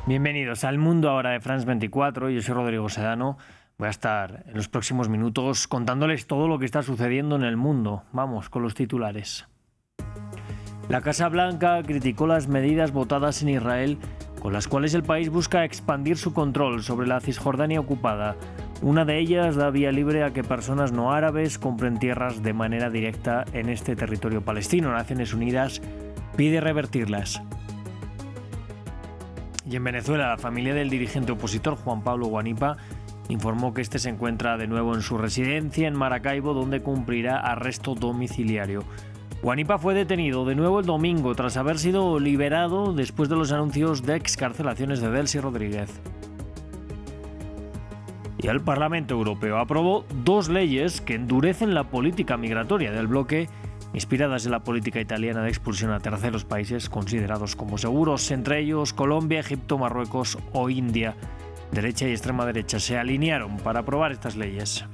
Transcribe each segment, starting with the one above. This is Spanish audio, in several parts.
Bienvenidos al Mundo Ahora de France 24. Yo soy Rodrigo Sedano. Voy a estar en los próximos minutos contándoles todo lo que está sucediendo en el mundo. Vamos con los titulares. La Casa Blanca criticó las medidas votadas en Israel con las cuales el país busca expandir su control sobre la Cisjordania ocupada. Una de ellas da vía libre a que personas no árabes compren tierras de manera directa en este territorio palestino. Naciones Unidas pide revertirlas. Y en Venezuela, la familia del dirigente opositor Juan Pablo Guanipa informó que este se encuentra de nuevo en su residencia en Maracaibo, donde cumplirá arresto domiciliario. Guanipa fue detenido de nuevo el domingo tras haber sido liberado después de los anuncios de excarcelaciones de Delcy Rodríguez. Y el Parlamento Europeo aprobó 2 leyes que endurecen la política migratoria del bloque, inspiradas en la política italiana de expulsión a terceros países considerados como seguros, entre ellos Colombia, Egipto, Marruecos o India. Derecha y extrema derecha se alinearon para aprobar estas leyes.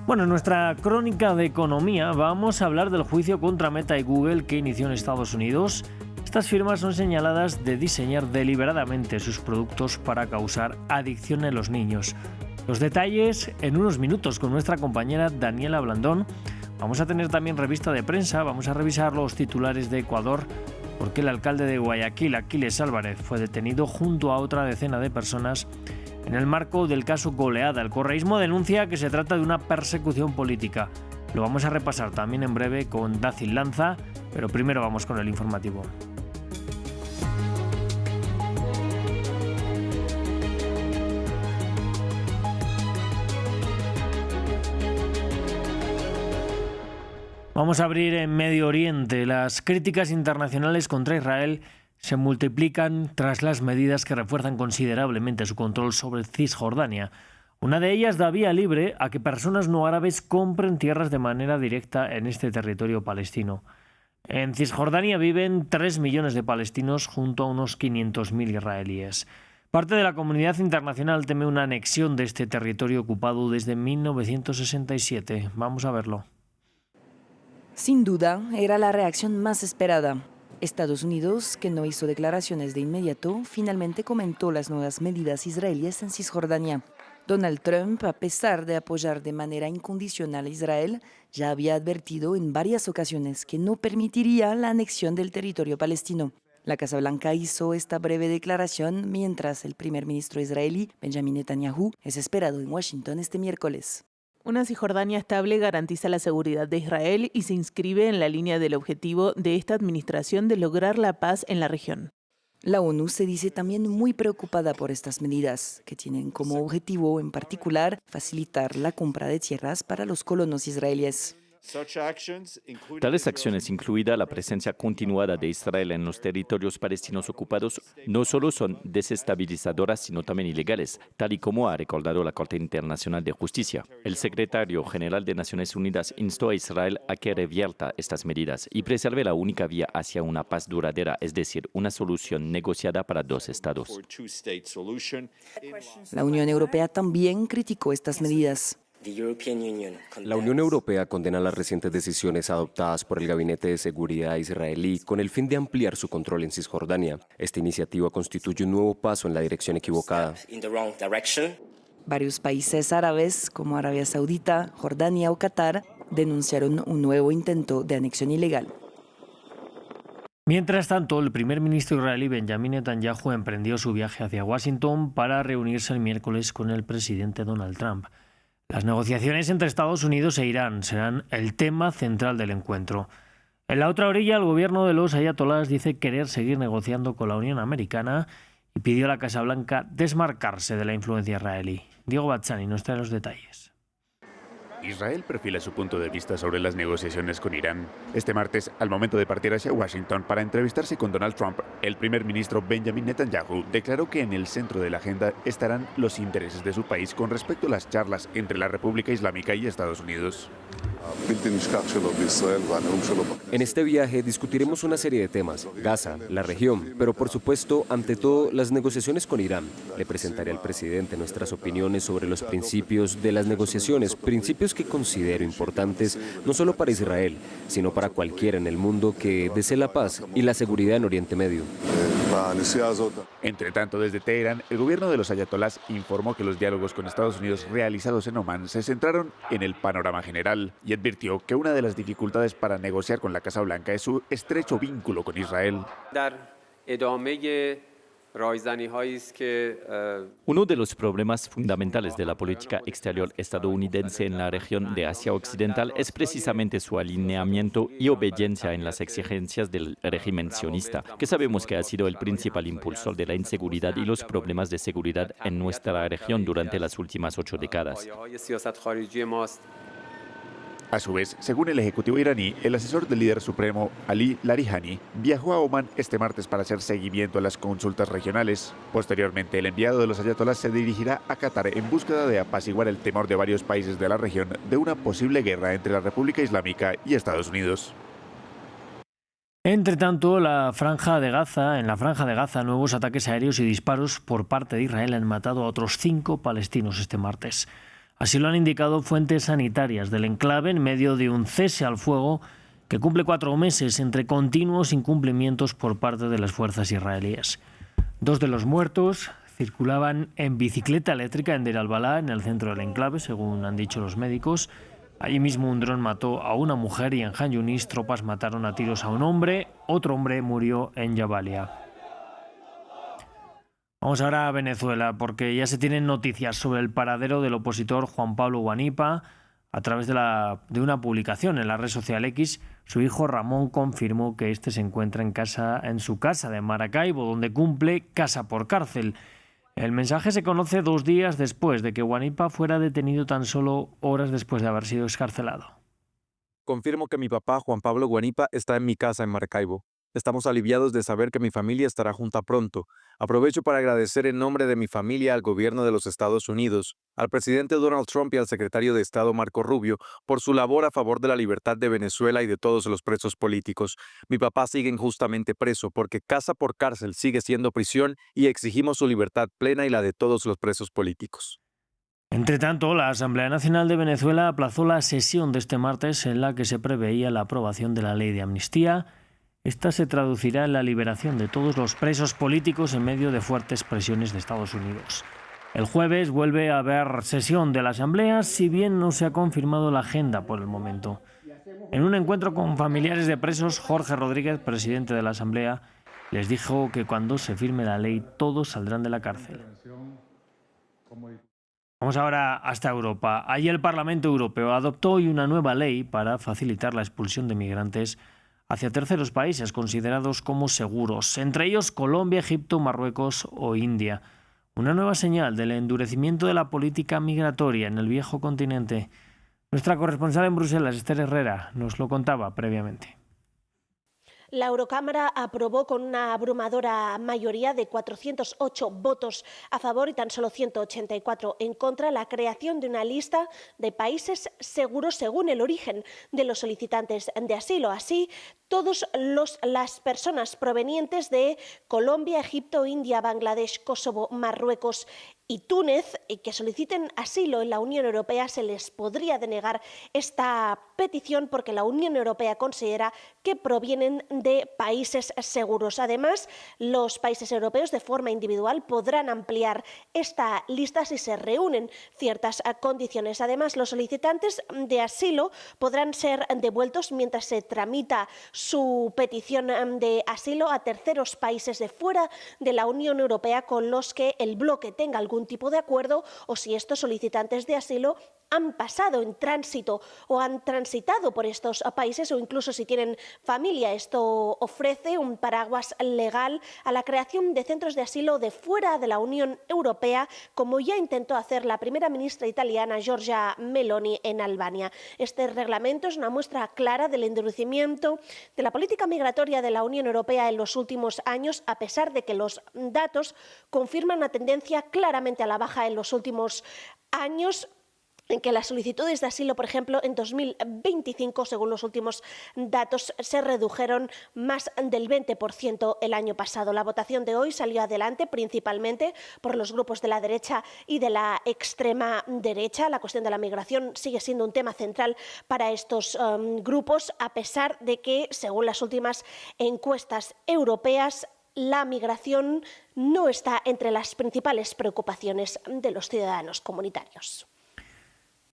Bueno, en nuestra crónica de economía vamos a hablar del juicio contra Meta y Google que inició en Estados Unidos. Estas firmas son señaladas de diseñar deliberadamente sus productos para causar adicción en los niños. Los detalles en unos minutos con nuestra compañera Daniela Blandón. Vamos a tener también revista de prensa, vamos a revisar los titulares de Ecuador, porque el alcalde de Guayaquil, Aquiles Álvarez, fue detenido junto a otra decena de personas en el marco del caso Goleada. El correísmo denuncia que se trata de una persecución política. Lo vamos a repasar también en breve con Dacil Lanza, pero primero vamos con el informativo. Vamos a abrir en Medio Oriente. Las críticas internacionales contra Israel se multiplican tras las medidas que refuerzan considerablemente su control sobre Cisjordania. Una de ellas da vía libre a que personas no árabes compren tierras de manera directa en este territorio palestino. En Cisjordania viven 3 millones de palestinos junto a unos 500.000 israelíes. Parte de la comunidad internacional teme una anexión de este territorio ocupado desde 1967. Vamos a verlo. Sin duda, era la reacción más esperada. Estados Unidos, que no hizo declaraciones de inmediato, finalmente comentó las nuevas medidas israelíes en Cisjordania. Donald Trump, a pesar de apoyar de manera incondicional a Israel, ya había advertido en varias ocasiones que no permitiría la anexión del territorio palestino. La Casa Blanca hizo esta breve declaración mientras el primer ministro israelí, Benjamin Netanyahu, es esperado en Washington este miércoles. Una Cisjordania estable garantiza la seguridad de Israel y se inscribe en la línea del objetivo de esta administración de lograr la paz en la región. La ONU se dice también muy preocupada por estas medidas, que tienen como objetivo en particular facilitar la compra de tierras para los colonos israelíes. Tales acciones, incluida la presencia continuada de Israel en los territorios palestinos ocupados, no solo son desestabilizadoras, sino también ilegales, tal y como ha recordado la Corte Internacional de Justicia. El secretario general de Naciones Unidas instó a Israel a que revierta estas medidas y preserve la única vía hacia una paz duradera, es decir, una solución negociada para 2 estados. La Unión Europea también criticó estas medidas. La Unión Europea condena las recientes decisiones adoptadas por el Gabinete de Seguridad israelí con el fin de ampliar su control en Cisjordania. Esta iniciativa constituye un nuevo paso en la dirección equivocada. Varios países árabes, como Arabia Saudita, Jordania o Qatar, denunciaron un nuevo intento de anexión ilegal. Mientras tanto, el primer ministro israelí Benjamin Netanyahu emprendió su viaje hacia Washington para reunirse el miércoles con el presidente Donald Trump. Las negociaciones entre Estados Unidos e Irán serán el tema central del encuentro. En la otra orilla, el gobierno de los ayatolás dice querer seguir negociando con la Unión Americana y pidió a la Casa Blanca desmarcarse de la influencia israelí. Diego Bazzani nos trae los detalles. Israel perfila su punto de vista sobre las negociaciones con Irán. Este martes, al momento de partir hacia Washington para entrevistarse con Donald Trump, el primer ministro Benjamin Netanyahu declaró que en el centro de la agenda estarán los intereses de su país con respecto a las charlas entre la República Islámica y Estados Unidos. En este viaje discutiremos una serie de temas, Gaza, la región, pero por supuesto, ante todo, las negociaciones con Irán. Le presentaré al presidente nuestras opiniones sobre los principios de las negociaciones, principios que considero importantes no solo para Israel, sino para cualquiera en el mundo que desee la paz y la seguridad en Oriente Medio. Entre tanto, desde Teherán, el gobierno de los ayatolás informó que los diálogos con Estados Unidos realizados en Omán se centraron en el panorama general y advirtió que una de las dificultades para negociar con la Casa Blanca es su estrecho vínculo con Israel. Uno de los problemas fundamentales de la política exterior estadounidense en la región de Asia Occidental es precisamente su alineamiento y obediencia en las exigencias del régimen sionista, que sabemos que ha sido el principal impulsor de la inseguridad y los problemas de seguridad en nuestra región durante las últimas 8 décadas. A su vez, según el ejecutivo iraní, el asesor del líder supremo, Ali Larijani, viajó a Omán este martes para hacer seguimiento a las consultas regionales. Posteriormente, el enviado de los ayatolás se dirigirá a Qatar en búsqueda de apaciguar el temor de varios países de la región de una posible guerra entre la República Islámica y Estados Unidos. Entre tanto, en la Franja de Gaza, nuevos ataques aéreos y disparos por parte de Israel han matado a otros 5 palestinos este martes. Así lo han indicado fuentes sanitarias del enclave en medio de un cese al fuego que cumple 4 meses entre continuos incumplimientos por parte de las fuerzas israelíes. 2 de los muertos circulaban en bicicleta eléctrica en Deir al-Balá, en el centro del enclave, según han dicho los médicos. Allí mismo un dron mató a una mujer y en Han Yunis tropas mataron a tiros a un hombre. Otro hombre murió en Jabalia. Vamos ahora a Venezuela, porque ya se tienen noticias sobre el paradero del opositor Juan Pablo Guanipa. A través de una publicación en la red social X, su hijo Ramón confirmó que este se encuentra en su casa de Maracaibo, donde cumple casa por cárcel. El mensaje se conoce 2 días después de que Guanipa fuera detenido, tan solo horas después de haber sido excarcelado. Confirmo que mi papá, Juan Pablo Guanipa, está en mi casa en Maracaibo. Estamos aliviados de saber que mi familia estará junta pronto. Aprovecho para agradecer en nombre de mi familia al gobierno de los Estados Unidos, al presidente Donald Trump y al secretario de Estado Marco Rubio por su labor a favor de la libertad de Venezuela y de todos los presos políticos. Mi papá sigue injustamente preso porque casa por cárcel sigue siendo prisión y exigimos su libertad plena y la de todos los presos políticos. Entre tanto, la Asamblea Nacional de Venezuela aplazó la sesión de este martes en la que se preveía la aprobación de la ley de amnistía. Esta se traducirá en la liberación de todos los presos políticos en medio de fuertes presiones de Estados Unidos. El jueves vuelve a haber sesión de la Asamblea, si bien no se ha confirmado la agenda por el momento. En un encuentro con familiares de presos, Jorge Rodríguez, presidente de la Asamblea, les dijo que cuando se firme la ley todos saldrán de la cárcel. Vamos ahora hasta Europa. Allí el Parlamento Europeo adoptó hoy una nueva ley para facilitar la expulsión de migrantes hacia terceros países considerados como seguros, entre ellos Colombia, Egipto, Marruecos o India. Una nueva señal del endurecimiento de la política migratoria en el viejo continente. Nuestra corresponsal en Bruselas, Esther Herrera, nos lo contaba previamente. La Eurocámara aprobó con una abrumadora mayoría de 408 votos a favor y tan solo 184 en contra la creación de una lista de países seguros según el origen de los solicitantes de asilo. Así, todas las personas provenientes de Colombia, Egipto, India, Bangladesh, Kosovo, Marruecos y Túnez que soliciten asilo en la Unión Europea se les podría denegar esta petición porque la Unión Europea considera que provienen de países seguros. Además, los países europeos de forma individual podrán ampliar esta lista si se reúnen ciertas condiciones. Además, los solicitantes de asilo podrán ser devueltos mientras se tramita su petición de asilo a terceros países de fuera de la Unión Europea con los que el bloque tenga algún tipo de acuerdo, o si estos solicitantes de asilo han pasado en tránsito o han transitado por estos países, o incluso si tienen familia. Esto ofrece un paraguas legal a la creación de centros de asilo de fuera de la Unión Europea, como ya intentó hacer la primera ministra italiana Giorgia Meloni en Albania. Este reglamento es una muestra clara del endurecimiento de la política migratoria de la Unión Europea en los últimos años, a pesar de que los datos confirman una tendencia claramente a la baja en los últimos años, en que las solicitudes de asilo, por ejemplo, en 2025, según los últimos datos, se redujeron más del 20% el año pasado. La votación de hoy salió adelante principalmente por los grupos de la derecha y de la extrema derecha. La cuestión de la migración sigue siendo un tema central para estos grupos, a pesar de que, según las últimas encuestas europeas, la migración no está entre las principales preocupaciones de los ciudadanos comunitarios.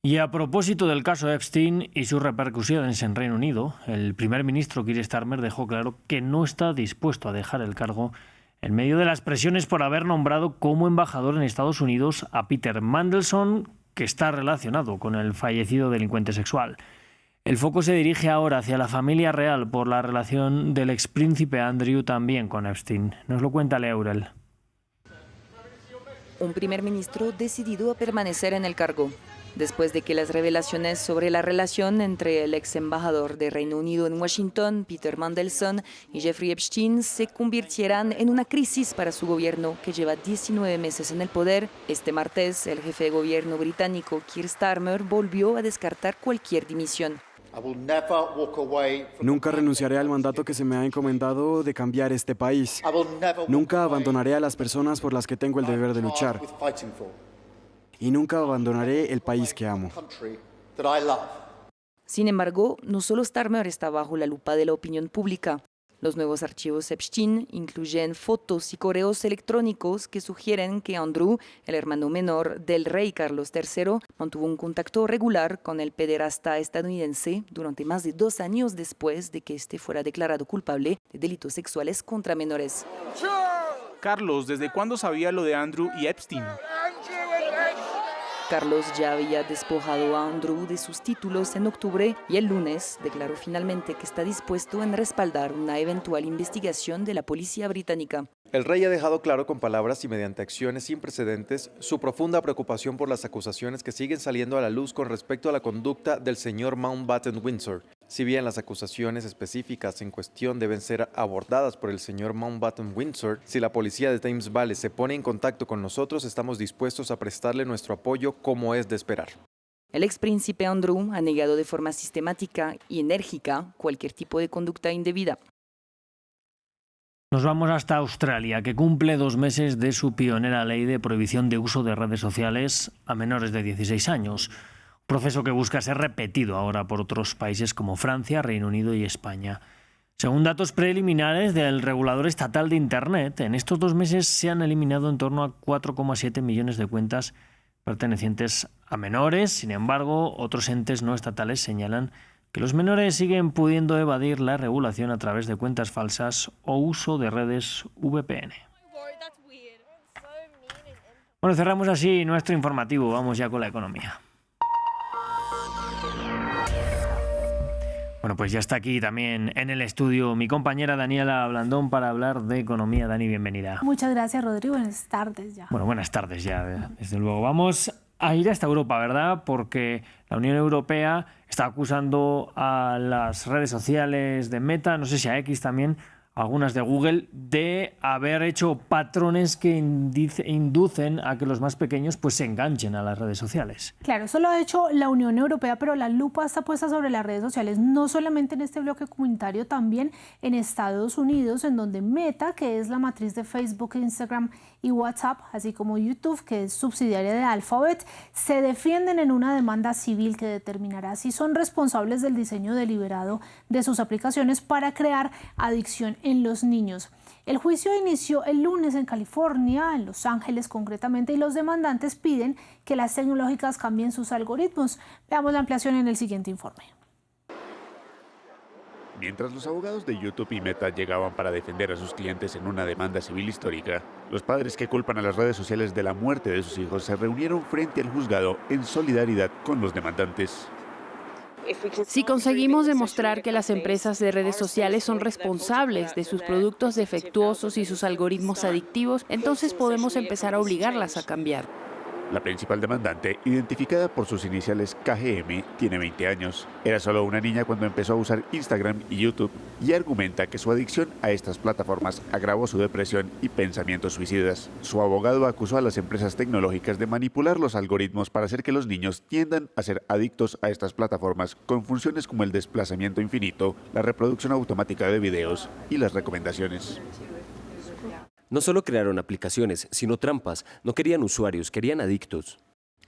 Y a propósito del caso Epstein y sus repercusiones en Reino Unido, el primer ministro Keir Starmer dejó claro que no está dispuesto a dejar el cargo en medio de las presiones por haber nombrado como embajador en Estados Unidos a Peter Mandelson, que está relacionado con el fallecido delincuente sexual. El foco se dirige ahora hacia la familia real por la relación del expríncipe Andrew también con Epstein. Nos lo cuenta Lea Aurel. Un primer ministro decidido a permanecer en el cargo, después de que las revelaciones sobre la relación entre el ex embajador de Reino Unido en Washington, Peter Mandelson, y Jeffrey Epstein se convirtieran en una crisis para su gobierno, que lleva 19 meses en el poder. Este martes, el jefe de gobierno británico Keir Starmer volvió a descartar cualquier dimisión. Nunca renunciaré al mandato que se me ha encomendado de cambiar este país. Nunca abandonaré a las personas por las que tengo el deber de luchar. Y nunca abandonaré el país que amo. Sin embargo, no solo Starmer está bajo la lupa de la opinión pública. Los nuevos archivos Epstein incluyen fotos y correos electrónicos que sugieren que Andrew, el hermano menor del rey Carlos III, mantuvo un contacto regular con el pederasta estadounidense durante más de 2 años después de que este fuera declarado culpable de delitos sexuales contra menores. Carlos, ¿desde cuándo sabía lo de Andrew y Epstein? Carlos ya había despojado a Andrew de sus títulos en octubre y el lunes declaró finalmente que está dispuesto en respaldar una eventual investigación de la policía británica. El rey ha dejado claro con palabras y mediante acciones sin precedentes su profunda preocupación por las acusaciones que siguen saliendo a la luz con respecto a la conducta del señor Mountbatten Windsor. Si bien las acusaciones específicas en cuestión deben ser abordadas por el señor Mountbatten Windsor, si la policía de Thames Valley se pone en contacto con nosotros, estamos dispuestos a prestarle nuestro apoyo como es de esperar. El expríncipe Andrew ha negado de forma sistemática y enérgica cualquier tipo de conducta indebida. Nos vamos hasta Australia, que cumple 2 meses de su pionera ley de prohibición de uso de redes sociales a menores de 16 años. Un proceso que busca ser repetido ahora por otros países como Francia, Reino Unido y España. Según datos preliminares del regulador estatal de Internet, en estos 2 meses se han eliminado en torno a 4,7 millones de cuentas pertenecientes a menores. Sin embargo, otros entes no estatales señalan que los menores siguen pudiendo evadir la regulación a través de cuentas falsas o uso de redes VPN. Bueno, cerramos así nuestro informativo. Vamos ya con la economía. Bueno, pues ya está aquí también en el estudio mi compañera Daniela Blandón para hablar de economía. Dani, bienvenida. Muchas gracias, Rodrigo. Buenas tardes ya. Bueno, buenas tardes ya, desde luego. Vamos a ir hasta Europa, ¿verdad? Porque la Unión Europea está acusando a las redes sociales de Meta, no sé si a X también, algunas de Google, de haber hecho patrones que inducen a que los más pequeños pues se enganchen a las redes sociales. Claro, eso lo ha hecho la Unión Europea, pero la lupa está puesta sobre las redes sociales, no solamente en este bloque comunitario, también en Estados Unidos, en donde Meta, que es la matriz de Facebook, Instagram y WhatsApp, así como YouTube, que es subsidiaria de Alphabet, se defienden en una demanda civil que determinará si son responsables del diseño deliberado de sus aplicaciones para crear adicción en los niños. El juicio inició el lunes en California, en Los Ángeles concretamente, y los demandantes piden que las tecnológicas cambien sus algoritmos. Veamos la ampliación en el siguiente informe. Mientras los abogados de YouTube y Meta llegaban para defender a sus clientes en una demanda civil histórica, los padres que culpan a las redes sociales de la muerte de sus hijos se reunieron frente al juzgado en solidaridad con los demandantes. Si conseguimos demostrar que las empresas de redes sociales son responsables de sus productos defectuosos y sus algoritmos adictivos, entonces podemos empezar a obligarlas a cambiar. La principal demandante, identificada por sus iniciales KGM, tiene 20 años. Era solo una niña cuando empezó a usar Instagram y YouTube y argumenta que su adicción a estas plataformas agravó su depresión y pensamientos suicidas. Su abogado acusó a las empresas tecnológicas de manipular los algoritmos para hacer que los niños tiendan a ser adictos a estas plataformas con funciones como el desplazamiento infinito, la reproducción automática de videos y las recomendaciones. No solo crearon aplicaciones, sino trampas. No querían usuarios, querían adictos.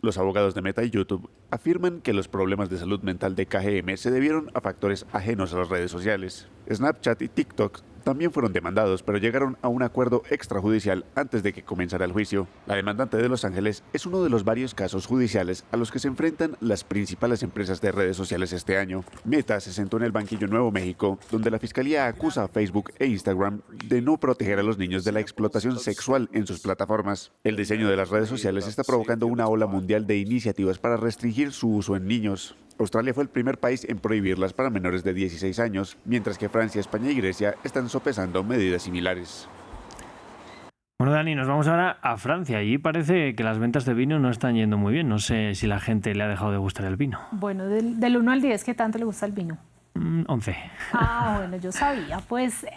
Los abogados de Meta y YouTube afirman que los problemas de salud mental de KGM se debieron a factores ajenos a las redes sociales. Snapchat y TikTok también fueron demandados, pero llegaron a un acuerdo extrajudicial antes de que comenzara el juicio. La demandante de Los Ángeles es uno de los varios casos judiciales a los que se enfrentan las principales empresas de redes sociales este año. Meta se sentó en el banquillo Nuevo México, donde la fiscalía acusa a Facebook e Instagram de no proteger a los niños de la explotación sexual en sus plataformas. El diseño de las redes sociales está provocando una ola mundial de iniciativas para restringir su uso en niños. Australia fue el primer país en prohibirlas para menores de 16 años, mientras que Francia, España y Grecia están sopesando medidas similares. Bueno, Dani, nos vamos ahora a Francia. Allí parece que las ventas de vino no están yendo muy bien. No sé si la gente le ha dejado de gustar el vino. Bueno, del 1 al 10, ¿qué tanto le gusta el vino? 11. Bueno, yo sabía. Pues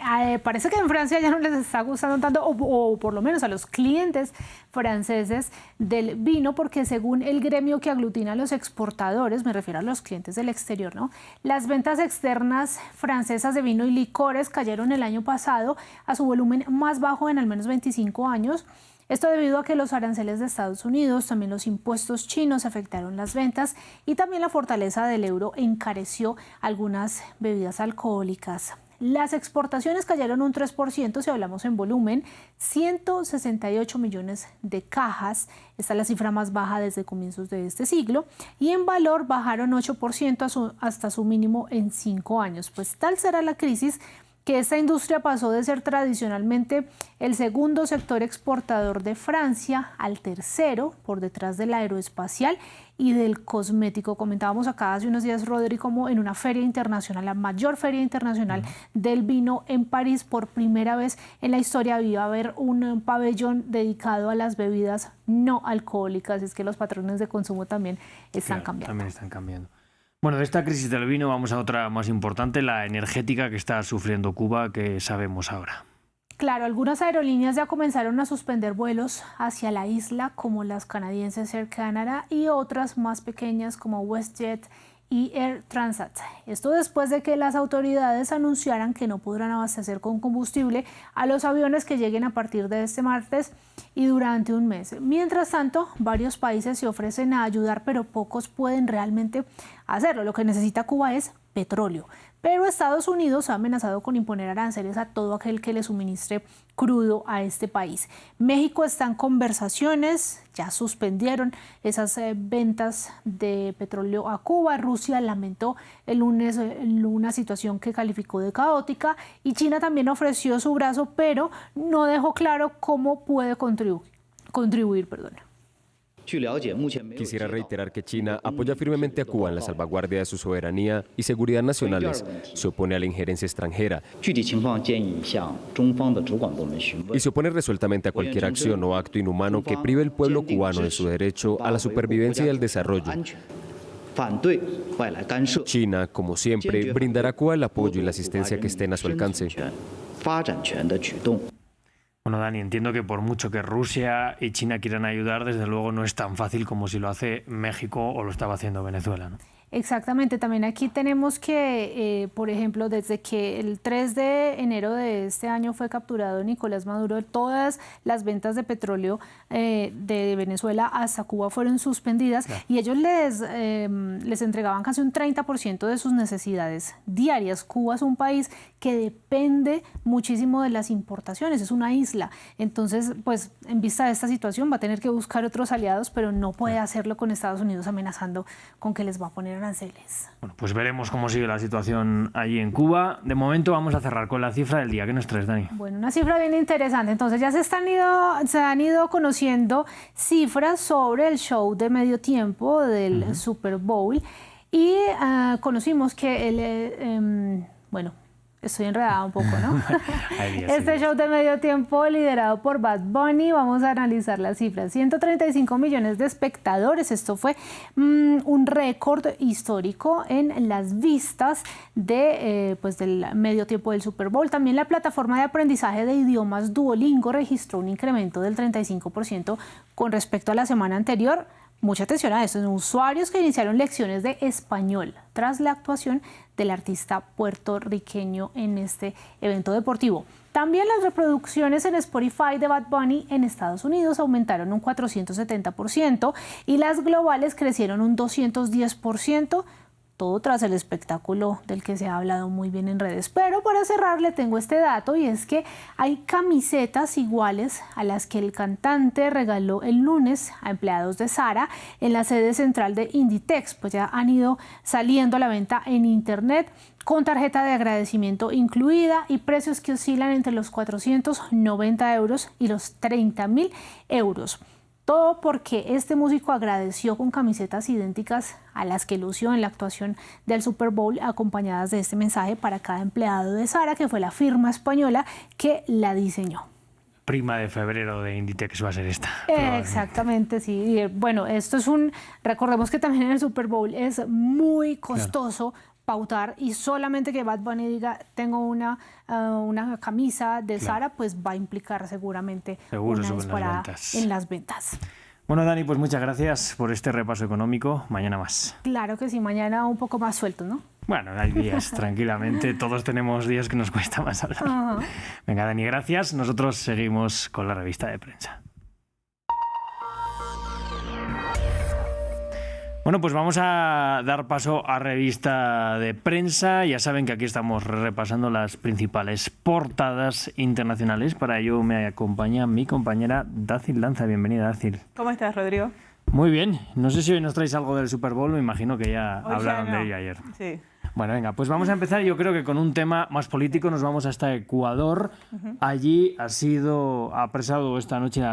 parece que en Francia ya no les está gustando tanto, o por lo menos a los clientes franceses del vino, porque según el gremio que aglutina a los exportadores, me refiero a los clientes del exterior, ¿no? Las ventas externas francesas de vino y licores cayeron el año pasado a su volumen más bajo en al menos 25 años. Esto debido a que los aranceles de Estados Unidos, también los impuestos chinos afectaron las ventas y también la fortaleza del euro encareció algunas bebidas alcohólicas. Las exportaciones cayeron un 3% si hablamos en volumen, 168 millones de cajas, esta es la cifra más baja desde comienzos de este siglo, y en valor bajaron 8% hasta su mínimo en 5 años. Pues tal será la crisis que esta industria pasó de ser tradicionalmente el segundo sector exportador de Francia al tercero, por detrás del aeroespacial y del cosmético. Comentábamos acá hace unos días, Rodri, como en una feria internacional, la mayor feria internacional del vino en París, por primera vez en la historia iba a haber un pabellón dedicado a las bebidas no alcohólicas. Es que los patrones de consumo también están cambiando. También están cambiando. Bueno, de esta crisis del vino vamos a otra más importante, la energética que está sufriendo Cuba, que sabemos ahora. Claro, algunas aerolíneas ya comenzaron a suspender vuelos hacia la isla, como las canadienses Air Canada y otras más pequeñas como WestJet y Air Transat. Esto después de que las autoridades anunciaran que no podrán abastecer con combustible a los aviones que lleguen a partir de este martes y durante un mes. Mientras tanto, varios países se ofrecen a ayudar, pero pocos pueden realmente hacerlo. Lo que necesita Cuba es petróleo. Pero Estados Unidos ha amenazado con imponer aranceles a todo aquel que le suministre crudo a este país. México está en conversaciones, ya suspendieron esas ventas de petróleo a Cuba. Rusia lamentó el lunes una situación que calificó de caótica y China también ofreció su brazo, pero no dejó claro cómo puede contribuir. Quisiera reiterar que China apoya firmemente a Cuba en la salvaguardia de su soberanía y seguridad nacionales, se opone a la injerencia extranjera y se opone resueltamente a cualquier acción o acto inhumano que prive al pueblo cubano de su derecho a la supervivencia y al desarrollo. China, como siempre, brindará a Cuba el apoyo y la asistencia que estén a su alcance. Bueno, Dani, entiendo que por mucho que Rusia y China quieran ayudar, desde luego no es tan fácil como si lo hace México o lo estaba haciendo Venezuela, ¿no? Exactamente, también aquí tenemos que, por ejemplo, desde que el 3 de enero de este año fue capturado Nicolás Maduro, todas las ventas de petróleo de Venezuela hasta Cuba fueron suspendidas, claro. Y ellos les entregaban casi un 30% de sus necesidades diarias. Cuba es un país que depende muchísimo de las importaciones, es una isla. Entonces, pues en vista de esta situación va a tener que buscar otros aliados, pero no puede hacerlo con Estados Unidos amenazando con que les va a poner aranceles. Bueno, pues veremos cómo sigue la situación allí en Cuba. De momento vamos a cerrar con la cifra del día. ¿Qué nos traes, Dani? Bueno, una cifra bien interesante. Entonces ya se han ido conociendo cifras sobre el show de medio tiempo del Super Bowl y conocimos que estoy enredada un poco, ¿no? Este show de medio tiempo liderado por Bad Bunny, vamos a analizar las cifras. 135 millones de espectadores, esto fue un récord histórico en las vistas del medio tiempo del Super Bowl. También la plataforma de aprendizaje de idiomas Duolingo registró un incremento del 35% con respecto a la semana anterior. Mucha atención a esto, son usuarios que iniciaron lecciones de español tras la actuación del artista puertorriqueño en este evento deportivo. También las reproducciones en Spotify de Bad Bunny en Estados Unidos aumentaron un 470% y las globales crecieron un 210%. todo tras el espectáculo del que se ha hablado muy bien en redes. Pero para cerrar le tengo este dato, y es que hay camisetas iguales a las que el cantante regaló el lunes a empleados de Zara en la sede central de Inditex, pues ya han ido saliendo a la venta en internet con tarjeta de agradecimiento incluida y precios que oscilan entre los 490 euros y los 30.000 euros. Todo porque este músico agradeció con camisetas idénticas a las que lució en la actuación del Super Bowl, acompañadas de este mensaje para cada empleado de Zara, que fue la firma española que la diseñó. Prima de febrero de Inditex va a ser esta. Exactamente, sí. Y bueno, esto es recordemos que también en el Super Bowl es muy costoso pautar, y solamente que Bad Bunny diga tengo una camisa de Zara, pues va a implicar seguramente una disparada en las ventas. Bueno, Dani, pues muchas gracias por este repaso económico. Mañana más. Claro que sí, mañana un poco más suelto, ¿no? Bueno, hay días, tranquilamente. Todos tenemos días que nos cuesta más hablar. Venga, Dani, gracias. Nosotros seguimos con la revista de prensa. Bueno, pues vamos a dar paso a revista de prensa. Ya saben que aquí estamos repasando las principales portadas internacionales. Para ello me acompaña mi compañera Dácil Lanza. Bienvenida, Dácil. ¿Cómo estás, Rodrigo? Muy bien. No sé si hoy nos traéis algo del Super Bowl. Me imagino que ya hablaron de ello ayer. Sí. Bueno, venga, pues vamos a empezar. Yo creo que con un tema más político nos vamos hasta Ecuador. Allí ha sido apresado esta noche el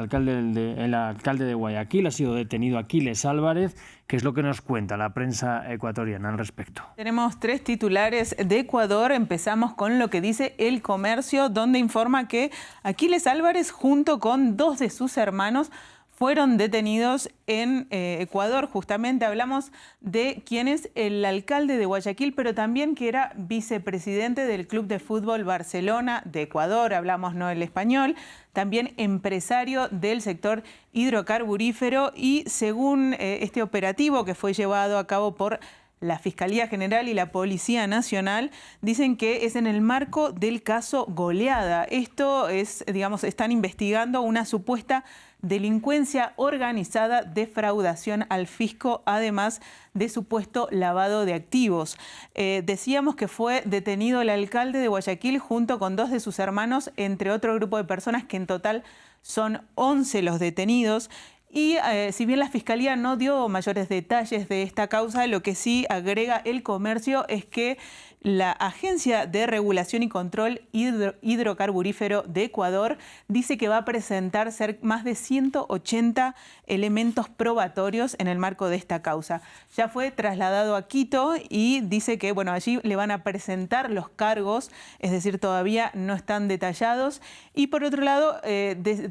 alcalde de Guayaquil, ha sido detenido Aquiles Álvarez. ¿Qué es lo que nos cuenta la prensa ecuatoriana al respecto? Tenemos 3 titulares de Ecuador. Empezamos con lo que dice El Comercio, donde informa que Aquiles Álvarez, junto con 2 de sus hermanos, fueron detenidos en Ecuador. Justamente hablamos de quién es el alcalde de Guayaquil, pero también que era vicepresidente del Club de Fútbol Barcelona de Ecuador, hablamos no el español, también empresario del sector hidrocarburífero, y según este operativo que fue llevado a cabo por la Fiscalía General y la Policía Nacional, dicen que es en el marco del caso Goleada. Esto es, digamos, están investigando una supuesta delincuencia organizada, defraudación al fisco, además de supuesto lavado de activos. Decíamos que fue detenido el alcalde de Guayaquil junto con 2 de sus hermanos, entre otro grupo de personas, que en total son 11 los detenidos. Y si bien la Fiscalía no dio mayores detalles de esta causa, lo que sí agrega El Comercio es que la Agencia de Regulación y Control Hidrocarburífero de Ecuador dice que va a presentar más de 180 elementos probatorios en el marco de esta causa. Ya fue trasladado a Quito y dice que allí le van a presentar los cargos, es decir, todavía no están detallados. Y por otro lado,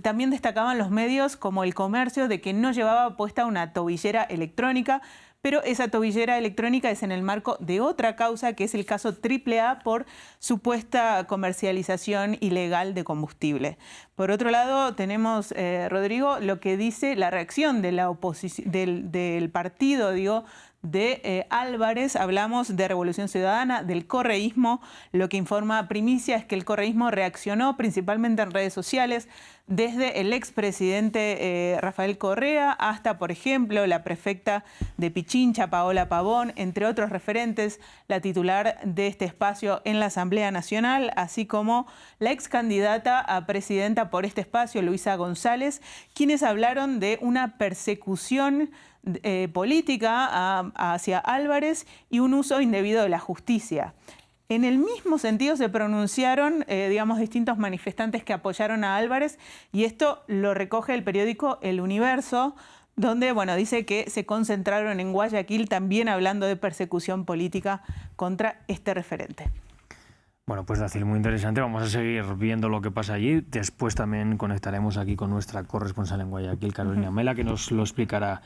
también destacaban los medios como El Comercio de que no llevaba puesta una tobillera electrónica, pero esa tobillera electrónica es en el marco de otra causa, que es el caso AAA por supuesta comercialización ilegal de combustible. Por otro lado, tenemos, Rodrigo, lo que dice la reacción de la oposición del partido, de Álvarez. Hablamos de Revolución Ciudadana, del correísmo. Lo que informa Primicia es que el correísmo reaccionó principalmente en redes sociales, desde el expresidente Rafael Correa hasta, por ejemplo, la prefecta de Pichincha, Paola Pavón, entre otros referentes, la titular de este espacio en la Asamblea Nacional, así como la ex candidata a presidenta por este espacio, Luisa González, quienes hablaron de una persecución política hacia Álvarez y un uso indebido de la justicia. En el mismo sentido se pronunciaron, distintos manifestantes que apoyaron a Álvarez, y esto lo recoge el periódico El Universo, donde dice que se concentraron en Guayaquil también hablando de persecución política contra este referente. Bueno, pues Dácil, muy interesante. Vamos a seguir viendo lo que pasa allí. Después también conectaremos aquí con nuestra corresponsal en Guayaquil, Carolina Mela, que nos lo explicará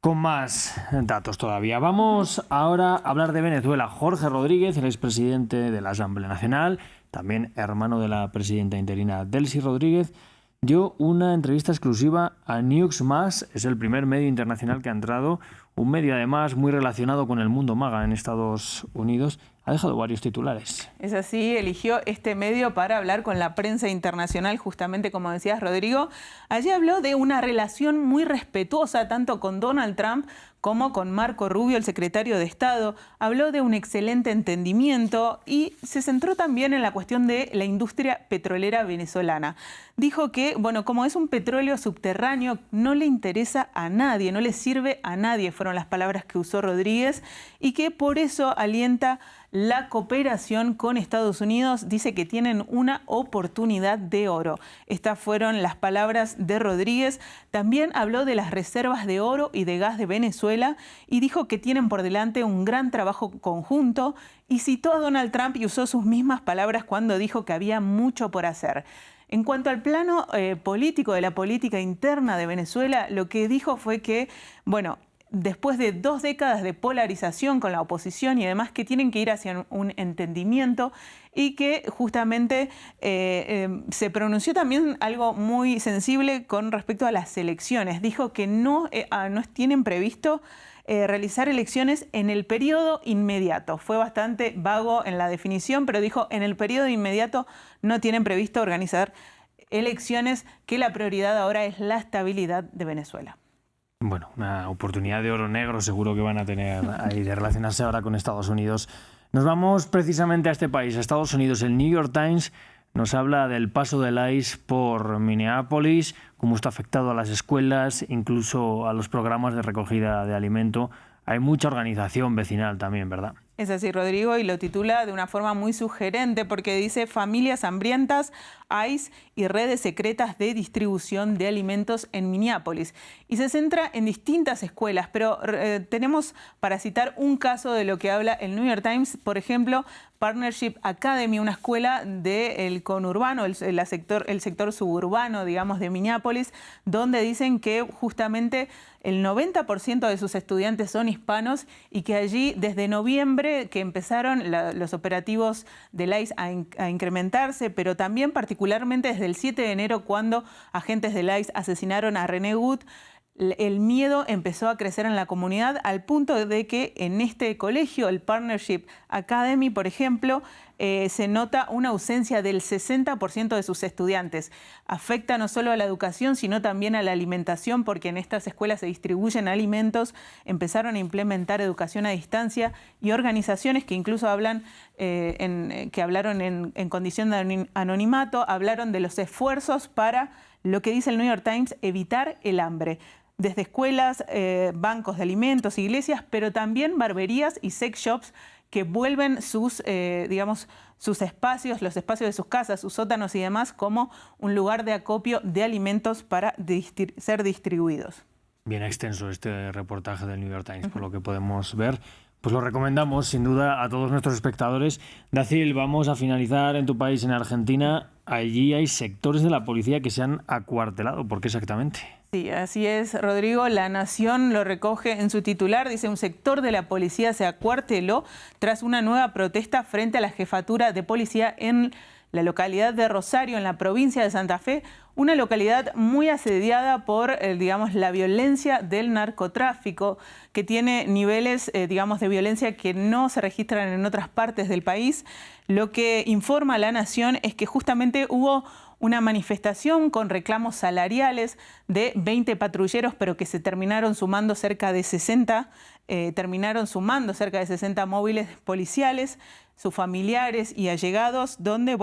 con más datos todavía. Vamos ahora a hablar de Venezuela. Jorge Rodríguez, el expresidente de la Asamblea Nacional, también hermano de la presidenta interina Delcy Rodríguez, dio una entrevista exclusiva a Newsmax. Es el primer medio internacional que ha entrado, un medio además muy relacionado con el mundo MAGA en Estados Unidos. Ha dejado varios titulares. Es así, eligió este medio para hablar con la prensa internacional, justamente como decías, Rodrigo. Allí habló de una relación muy respetuosa tanto con Donald Trump como con Marco Rubio, el secretario de Estado. Habló de un excelente entendimiento y se centró también en la cuestión de la industria petrolera venezolana. Dijo que, bueno, como es un petróleo subterráneo, no le interesa a nadie, no le sirve a nadie, fueron las palabras que usó Rodríguez, y que por eso alienta la cooperación con Estados Unidos. Dice que tienen una oportunidad de oro. Estas fueron las palabras de Rodríguez. También habló de las reservas de oro y de gas de Venezuela y dijo que tienen por delante un gran trabajo conjunto, y citó a Donald Trump y usó sus mismas palabras cuando dijo que había mucho por hacer. En cuanto al plano político, de la política interna de Venezuela, lo que dijo fue que, bueno, después de 2 décadas de polarización con la oposición y además que tienen que ir hacia un entendimiento, y que justamente se pronunció también algo muy sensible con respecto a las elecciones. Dijo que no tienen previsto realizar elecciones en el periodo inmediato. Fue bastante vago en la definición, pero dijo en el periodo inmediato no tienen previsto organizar elecciones, que la prioridad ahora es la estabilidad de Venezuela. Bueno, una oportunidad de oro negro seguro que van a tener ahí de relacionarse ahora con Estados Unidos. Nos vamos precisamente a este país, a Estados Unidos. El New York Times nos habla del paso del ICE por Minneapolis, cómo está afectado a las escuelas, incluso a los programas de recogida de alimento. Hay mucha organización vecinal también, ¿verdad? Es así, Rodrigo, y lo titula de una forma muy sugerente porque dice: familias hambrientas, ICE y redes secretas de distribución de alimentos en Minneapolis. Y se centra en distintas escuelas, pero tenemos para citar un caso de lo que habla el New York Times, por ejemplo, Partnership Academy, una escuela del conurbano, el sector suburbano, digamos, de Minneapolis, donde dicen que justamente el 90% de sus estudiantes son hispanos y que allí desde noviembre que empezaron los operativos del ICE a incrementarse, pero también particularmente desde el 7 de enero cuando agentes del ICE asesinaron a René Wood, el miedo empezó a crecer en la comunidad al punto de que en este colegio, el Partnership Academy, por ejemplo, se nota una ausencia del 60% de sus estudiantes. Afecta no solo a la educación, sino también a la alimentación, porque en estas escuelas se distribuyen alimentos, empezaron a implementar educación a distancia y organizaciones que incluso hablaron en condición de anonimato, hablaron de los esfuerzos para, lo que dice el New York Times, evitar el hambre. Desde escuelas, bancos de alimentos, iglesias, pero también barberías y sex shops que vuelven sus espacios, los espacios de sus casas, sus sótanos y demás, como un lugar de acopio de alimentos para ser distribuidos. Bien extenso este reportaje del New York Times, por lo que podemos ver. Pues lo recomendamos, sin duda, a todos nuestros espectadores. Dacil, vamos a finalizar en tu país, en Argentina. Allí hay sectores de la policía que se han acuartelado. ¿Por qué exactamente? Sí, así es, Rodrigo. La Nación lo recoge en su titular. Dice: un sector de la policía se acuarteló tras una nueva protesta frente a la jefatura de policía en la localidad de Rosario, en la provincia de Santa Fe, una localidad muy asediada por, la violencia del narcotráfico, que tiene niveles, de violencia que no se registran en otras partes del país. Lo que informa La Nación es que justamente hubo una manifestación con reclamos salariales de 20 patrulleros, pero que se terminaron sumando cerca de 60 móviles policiales, sus familiares y allegados, donde,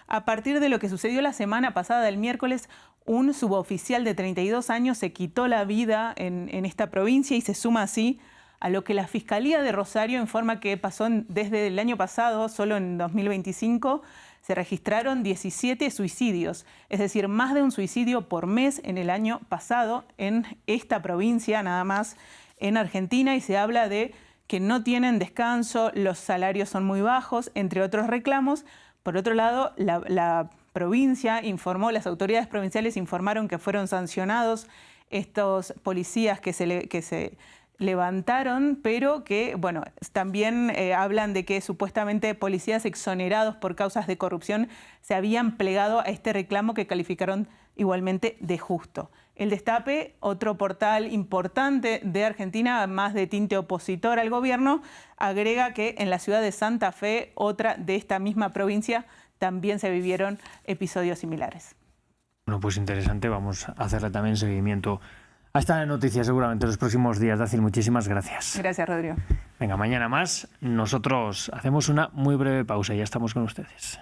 a partir de lo que sucedió la semana pasada, el miércoles, un suboficial de 32 años se quitó la vida en esta provincia y se suma así a lo que la Fiscalía de Rosario informa que pasó desde el año pasado, solo en 2025, se registraron 17 suicidios, es decir, más de un suicidio por mes en el año pasado en esta provincia, nada más en Argentina, y se habla de que no tienen descanso, los salarios son muy bajos, entre otros reclamos. Por otro lado, la provincia informó, las autoridades provinciales informaron que fueron sancionados estos policías que se levantaron, pero que, también hablan de que supuestamente policías exonerados por causas de corrupción se habían plegado a este reclamo que calificaron igualmente de justo. El Destape, otro portal importante de Argentina, más de tinte opositor al gobierno, agrega que en la ciudad de Santa Fe, otra de esta misma provincia, también se vivieron episodios similares. Bueno, pues interesante, vamos a hacerle también seguimiento Hasta la noticia seguramente en los próximos días. Dacil, muchísimas gracias. Gracias, Rodrigo. Venga, mañana más. Nosotros hacemos una muy breve pausa y ya estamos con ustedes.